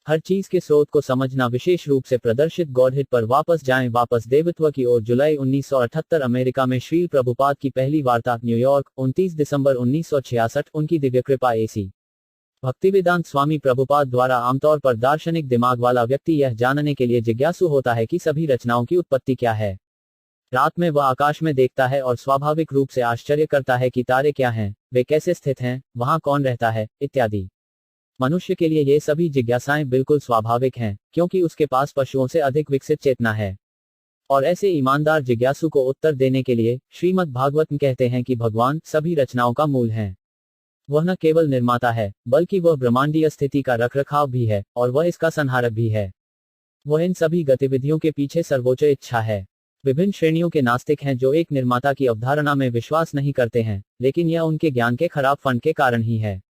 हर चीज के स्रोत को समझना, विशेष रूप से प्रदर्शित गॉडहेड पर वापस जाएं, वापस देवत्व की ओर। जुलाई 1978 अमेरिका में श्रील प्रभुपाद की पहली वार्ता। न्यूयॉर्क 29 दिसंबर 1966। उनकी दिव्य कृपा एसी भक्तिवेदांत स्वामी प्रभुपाद द्वारा आमतौर पर दार्शनिक दिमाग वाला व्यक्ति यह जानने के लिए जिज्ञासु होता है कि सभी रचनाओं की उत्पत्ति क्या है। रात में वह आकाश में देखता है और स्वाभाविक रूप से आश्चर्य करता है कि तारे क्या हैं, वे कैसे स्थित हैं, वहां कौन रहता है, इत्यादि। मनुष्य के लिए ये सभी जिज्ञासाएं बिल्कुल स्वाभाविक हैं, क्योंकि उसके पास पशुओं से अधिक विकसित चेतना है। और ऐसे ईमानदार जिज्ञासु को उत्तर देने के लिए श्रीमद् भागवत कहते हैं कि भगवान सभी रचनाओं का मूल है। वह न केवल निर्माता है, बल्कि वह ब्रह्मांडीय स्थिति का रखरखाव भी है, और वह इसका संहारक भी है। वह इन सभी गतिविधियों के पीछे सर्वोच्च इच्छा है। विभिन्न श्रेणियों के नास्तिक हैं जो एक निर्माता की अवधारणा में विश्वास नहीं करते हैं, लेकिन यह उनके ज्ञान के खराब फंड के कारण ही है।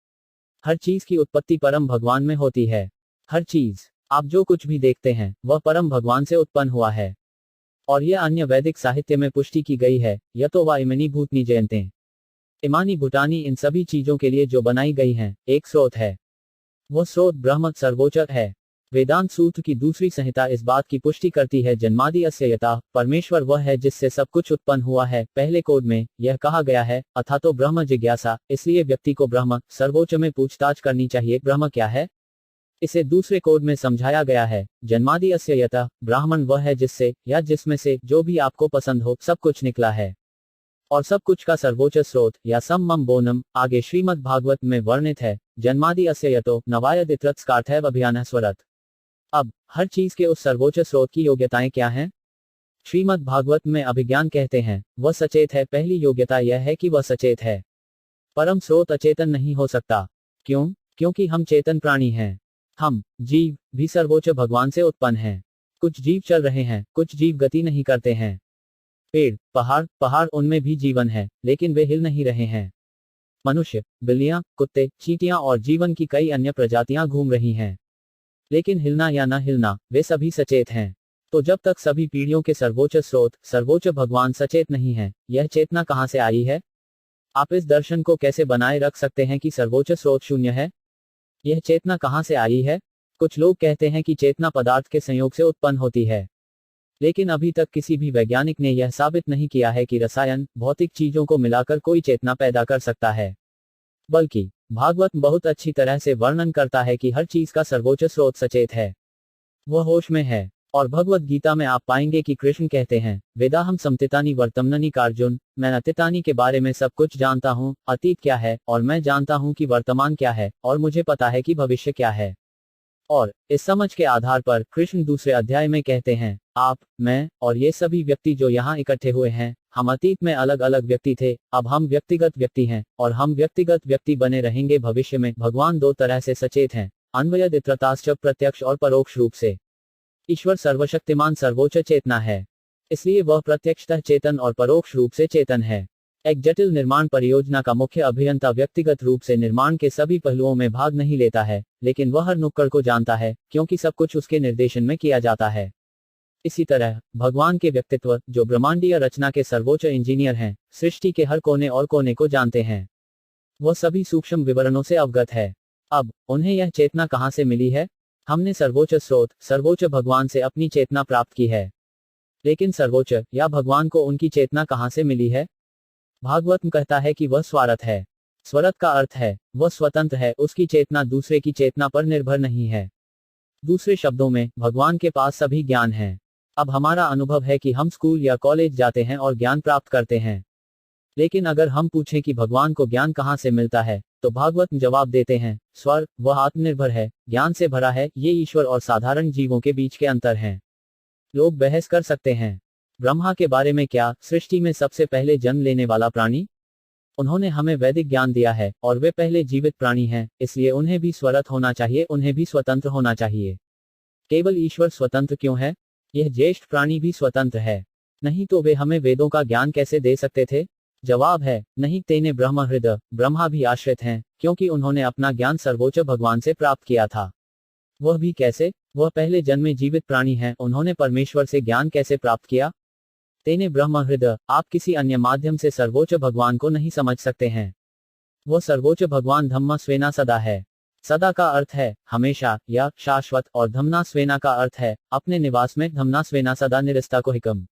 हर चीज की उत्पत्ति परम भगवान में होती है। हर चीज, आप जो कुछ भी देखते हैं, वह परम भगवान से उत्पन्न हुआ है। और यह अन्य वैदिक साहित्य में पुष्टि की गई है। यह तो वा इमनी भूतनी जयंते इमानी भूटानी, इन सभी चीजों के लिए जो बनाई गई हैं, एक स्रोत है। वह स्रोत ब्रह्म सर्वोच्च है। वेदांत सूत्र की दूसरी संहिता इस बात की पुष्टि करती है, जन्मादि अस्य यतः, परमेश्वर वह है जिससे सब कुछ उत्पन्न हुआ है। पहले कोड में यह कहा गया है, अथा तो ब्रह्म जिज्ञासा, इसलिए व्यक्ति को ब्रह्म सर्वोच्च में पूछताछ करनी चाहिए, ब्रह्म क्या है। इसे दूसरे कोड में समझाया गया है, जन्मादि अस्य यतः, ब्राह्मण वह है जिससे या जिसमें से जो भी आपको पसंद हो सब कुछ निकला है। और सब कुछ का सर्वोच्च स्रोत या सम्मम बोनम आगे श्रीमद् भागवत में वर्णित है, जन्मादि अस्य यतो नवायद इत्रत्स्कार्थैव अभियानः स्वरत। अब हर चीज के उस सर्वोच्च स्रोत की योग्यताएं क्या हैं? श्रीमद् भागवत में अभिज्ञान कहते हैं, वह सचेत है। पहली योग्यता यह है कि वह सचेत है। परम स्रोत अचेतन नहीं हो सकता। क्यों? क्योंकि हम चेतन प्राणी हैं। हम जीव भी सर्वोच्च भगवान से उत्पन्न हैं। कुछ जीव चल रहे हैं, कुछ जीव गति नहीं करते हैं। पेड़, पहाड़ उनमें भी जीवन है, लेकिन वे हिल नहीं रहे हैं। मनुष्य, बिल्लियां, कुत्ते, चींटियां और जीवन की कई अन्य प्रजातियां घूम रही हैं, लेकिन हिलना या न हिलना, वे सभी सचेत हैं। तो जब तक सभी पीढ़ियों के सर्वोच्च स्रोत, सर्वोच्च भगवान सचेत नहीं है, यह चेतना कहां से आई है? आप इस दर्शन को कैसे बनाए रख सकते हैं कि सर्वोच्च स्रोत शून्य है? यह चेतना कहां से आई है? कुछ लोग कहते हैं कि चेतना पदार्थ के संयोग से उत्पन्न होती है, लेकिन अभी तक किसी भी वैज्ञानिक ने यह साबित नहीं किया है कि रसायन, भौतिक चीजों को मिलाकर कोई चेतना पैदा कर सकता है। बल्कि भागवत बहुत अच्छी तरह से वर्णन करता है कि हर चीज का सर्वोच्च स्रोत सचेत है, वह होश में है। और भगवत गीता में आप पाएंगे कि कृष्ण कहते हैं, वेदाहम समतितानि वर्तमननि कार्जुन, मैं अतीतानि के बारे में सब कुछ जानता हूँ। अतीत क्या है, और मैं जानता हूँ कि वर्तमान क्या है, और मुझे पता है कि भविष्य क्या है। और इस समझ के आधार पर कृष्ण दूसरे अध्याय में कहते हैं, आप, मैं और ये सभी व्यक्ति जो यहाँ इकट्ठे हुए हैं, हम अतीत में अलग अलग व्यक्ति थे, अब हम व्यक्तिगत व्यक्ति हैं, और हम व्यक्तिगत व्यक्ति बने रहेंगे भविष्य में। भगवान दो तरह से सचेत हैं, अन्वयद इत्रताश्च, प्रत्यक्ष और परोक्ष रूप से। ईश्वर सर्वशक्तिमान सर्वोच्च चेतना है, इसलिए वह प्रत्यक्षतः चेतन और परोक्ष रूप से चेतन है। एक जटिल निर्माण परियोजना का मुख्य अभियंता व्यक्तिगत रूप से निर्माण के सभी पहलुओं में भाग नहीं लेता है, लेकिन वह हर नुक्कड़ को जानता है, क्योंकि सब कुछ उसके निर्देशन में किया जाता है। इसी तरह भगवान के व्यक्तित्व, जो ब्रह्मांडीय रचना के सर्वोच्च इंजीनियर हैं, सृष्टि के हर कोने और कोने को जानते हैं। वह सभी सूक्ष्म विवरणों से अवगत है। अब उन्हें यह चेतना कहां से मिली है? हमने सर्वोच्च स्रोत, सर्वोच्च भगवान से अपनी चेतना प्राप्त की है। लेकिन सर्वोच्च या भगवान को उनकी चेतना कहां से मिली है? भागवत कहता है कि वह स्वरत है। स्वरत का अर्थ है वह स्वतंत्र है, उसकी चेतना दूसरे की चेतना पर निर्भर नहीं है। दूसरे शब्दों में, भगवान के पास सभी ज्ञान है। अब हमारा अनुभव है कि हम स्कूल या कॉलेज जाते हैं और ज्ञान प्राप्त करते हैं, लेकिन अगर हम पूछें कि भगवान को ज्ञान कहां से मिलता है, तो भागवत जवाब देते हैं, स्वर, वह आत्मनिर्भर है, ज्ञान से भरा है। ये ईश्वर और साधारण जीवों के बीच के अंतर हैं। लोग बहस कर सकते हैं, ब्रह्मा के बारे में क्या, सृष्टि में सबसे पहले जन्म लेने वाला प्राणी? उन्होंने हमें वैदिक ज्ञान दिया है, और वे पहले जीवित प्राणी हैं, इसलिए उन्हें भी स्वरत होना चाहिए, उन्हें भी स्वतंत्र होना चाहिए। केवल ईश्वर स्वतंत्र क्यों है? यह ज्येष्ठ प्राणी भी स्वतंत्र है, नहीं तो वे हमें वेदों का ज्ञान कैसे दे सकते थे? जवाब है, नहीं। तेने ब्रह्म हृदय, ब्रह्मा भी आश्रित हैं, क्योंकि उन्होंने अपना ज्ञान सर्वोच्च भगवान से प्राप्त किया था। वह भी कैसे? वह पहले जन्मे जीवित प्राणी हैं, उन्होंने परमेश्वर से ज्ञान कैसे प्राप्त किया? तेने ब्रह्म हृदय, आप किसी अन्य माध्यम से सर्वोच्च भगवान को नहीं समझ सकते हैं। वह सर्वोच्च भगवान धम्म स्वेना सदा है। सदा का अर्थ है हमेशा या शाश्वत, और धम्नास्वेना का अर्थ है अपने निवास में। धम्नास्वेना सदा निरस्ता को हिकम,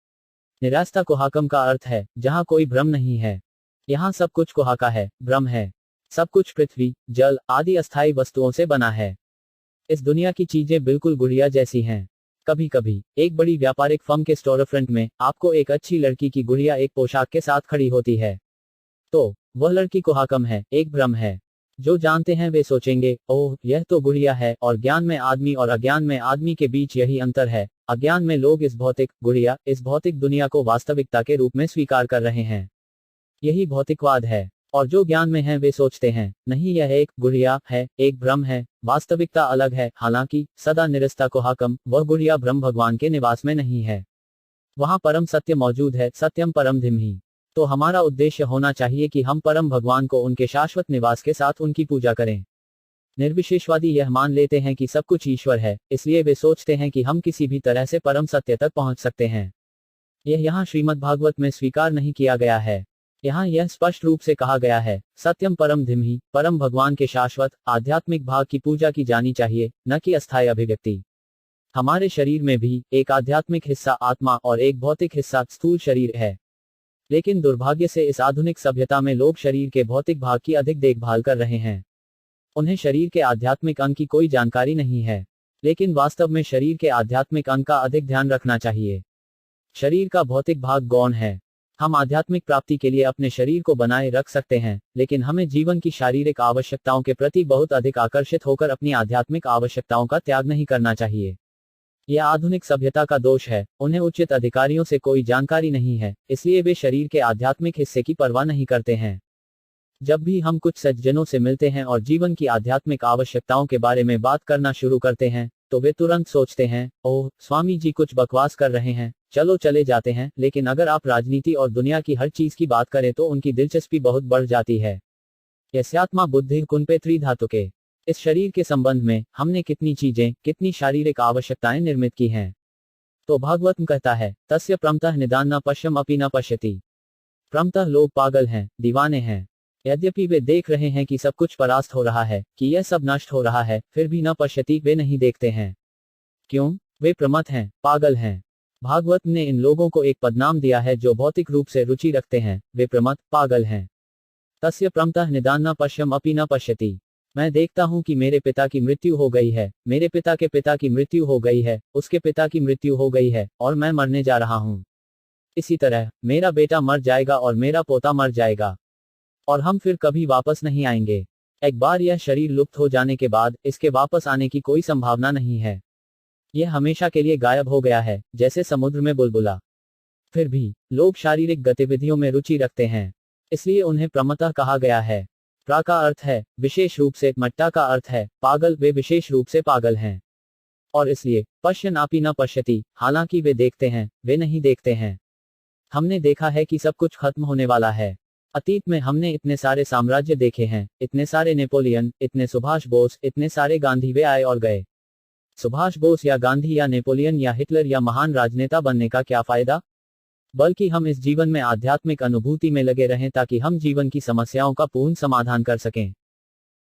निरास्ता को हाकम का अर्थ है जहां कोई भ्रम नहीं है। यहाँ सब कुछ कुहाका है, भ्रम है। सब कुछ पृथ्वी, जल आदि अस्थायी वस्तुओं से बना है। इस दुनिया की चीजें बिल्कुल गुड़िया जैसी हैं। कभी कभी एक बड़ी व्यापारिक फर्म के स्टोरफ्रंट में आपको एक अच्छी लड़की की गुड़िया एक पोशाक के साथ खड़ी होती है, तो वह लड़की कुहाकम है, एक भ्रम है। जो जानते हैं वे सोचेंगे, ओह यह तो गुड़िया है। और ज्ञान में आदमी और अज्ञान में आदमी के बीच यही अंतर है। अज्ञान में लोग इस भौतिक गुड़िया, इस भौतिक दुनिया को वास्तविकता के रूप में स्वीकार कर रहे हैं। यही भौतिकवाद है। और जो ज्ञान में हैं वे सोचते हैं, नहीं यह एक गुड़िया है, एक भ्रम है, वास्तविकता अलग है। हालांकि सदा निरस्ता को हाकम, वह गुड़िया भ्रम भगवान के निवास में नहीं है। वहां परम सत्य मौजूद है, सत्यम परम धिमहि। तो हमारा उद्देश्य होना चाहिए कि हम परम भगवान को उनके शाश्वत निवास के साथ उनकी पूजा करें। निर्विशेषवादी यह मान लेते हैं कि सब कुछ ईश्वर है, इसलिए वे सोचते हैं कि हम किसी भी तरह से परम सत्य तक पहुंच सकते हैं। यह यहाँ श्रीमद् भागवत में स्वीकार नहीं किया गया है। यहाँ यह स्पष्ट रूप से कहा गया है, सत्यम परम धिमहि, परम भगवान के शाश्वत आध्यात्मिक भाग की पूजा की जानी चाहिए, न कि अस्थायी अभिव्यक्ति। हमारे शरीर में भी एक आध्यात्मिक हिस्सा आत्मा और एक भौतिक हिस्सा स्थूल शरीर है। लेकिन दुर्भाग्य से इस आधुनिक सभ्यता में लोग शरीर के भौतिक भाग की अधिक देखभाल कर रहे हैं। उन्हें शरीर के आध्यात्मिक अंग की कोई जानकारी नहीं है। लेकिन वास्तव में शरीर के आध्यात्मिक अंग का अधिक ध्यान रखना चाहिए। शरीर का भौतिक भाग गौण है। हम आध्यात्मिक प्राप्ति के लिए अपने शरीर को बनाए रख सकते हैं, लेकिन हमें जीवन की शारीरिक आवश्यकताओं के प्रति बहुत अधिक आकर्षित होकर अपनी आध्यात्मिक आवश्यकताओं का त्याग नहीं करना चाहिए। यह आधुनिक सभ्यता का दोष है। उन्हें उचित अधिकारियों से कोई जानकारी नहीं है, इसलिए वे शरीर के आध्यात्मिक हिस्से की परवाह नहीं करते हैं। जब भी हम कुछ सज्जनों से मिलते हैं और जीवन की आध्यात्मिक आवश्यकताओं के बारे में बात करना शुरू करते हैं, तो वे तुरंत सोचते हैं, ओह स्वामी जी कुछ बकवास कर रहे हैं, चलो चले जाते हैं। लेकिन अगर आप राजनीति और दुनिया की हर चीज की बात करें तो उनकी दिलचस्पी बहुत बढ़ जाती है। यस्यात्मा बुद्धि कुंपे त्रिधातुके। इस शरीर के संबंध में हमने कितनी चीजें, कितनी शारीरिक आवश्यकताएं निर्मित की हैं। तो भागवत कहता है, तस्य प्रमतः निदान न पश्यम अपि न पश्यति। प्रमतः लोग पागल हैं, दीवाने हैं। यद्यपि वे देख रहे हैं कि सब कुछ परास्त हो रहा है, कि यह सब नष्ट हो रहा है, फिर भी न पश्यति, वे नहीं देखते हैं। क्यों? वे प्रमथ हैं, पागल हैं। भागवत ने इन लोगों को एक पदनाम दिया है जो भौतिक रूप से रुचि रखते हैं। वे प्रमथ, पागल हैं। तस्य प्रमतः निदान न पश्यम अपि न पश्यति। मैं देखता हूं कि मेरे पिता की मृत्यु हो गई है, मेरे पिता के पिता की मृत्यु हो गई है, उसके पिता की मृत्यु हो गई है, और मैं मरने जा रहा हूं। इसी तरह मेरा बेटा मर जाएगा और मेरा पोता मर जाएगा, और हम फिर कभी वापस नहीं आएंगे। एक बार यह शरीर लुप्त हो जाने के बाद इसके वापस आने की कोई संभावना नहीं है। यह हमेशा के लिए गायब हो गया है, जैसे समुद्र में बुलबुला। फिर भी लोग शारीरिक गतिविधियों में रुचि रखते हैं, इसलिए उन्हें प्रमतः कहा गया है। प्रा का अर्थ है विशेष रूप से, मट्टा का अर्थ है पागल। वे विशेष रूप से पागल हैं। और इसलिए पश्यन अपि न पश्यति, हालांकि वे देखते हैं, वे नहीं देखते हैं। हमने देखा है कि सब कुछ खत्म होने वाला है। अतीत में हमने इतने सारे साम्राज्य देखे हैं, इतने सारे नेपोलियन, इतने सुभाष बोस, इतने सारे गांधी। वे आए और गए। सुभाष बोस या गांधी या नेपोलियन या हिटलर या महान राजनेता बनने का क्या फायदा? बल्कि हम इस जीवन में आध्यात्मिक अनुभूति में लगे रहें ताकि हम जीवन की समस्याओं का पूर्ण समाधान कर सकें।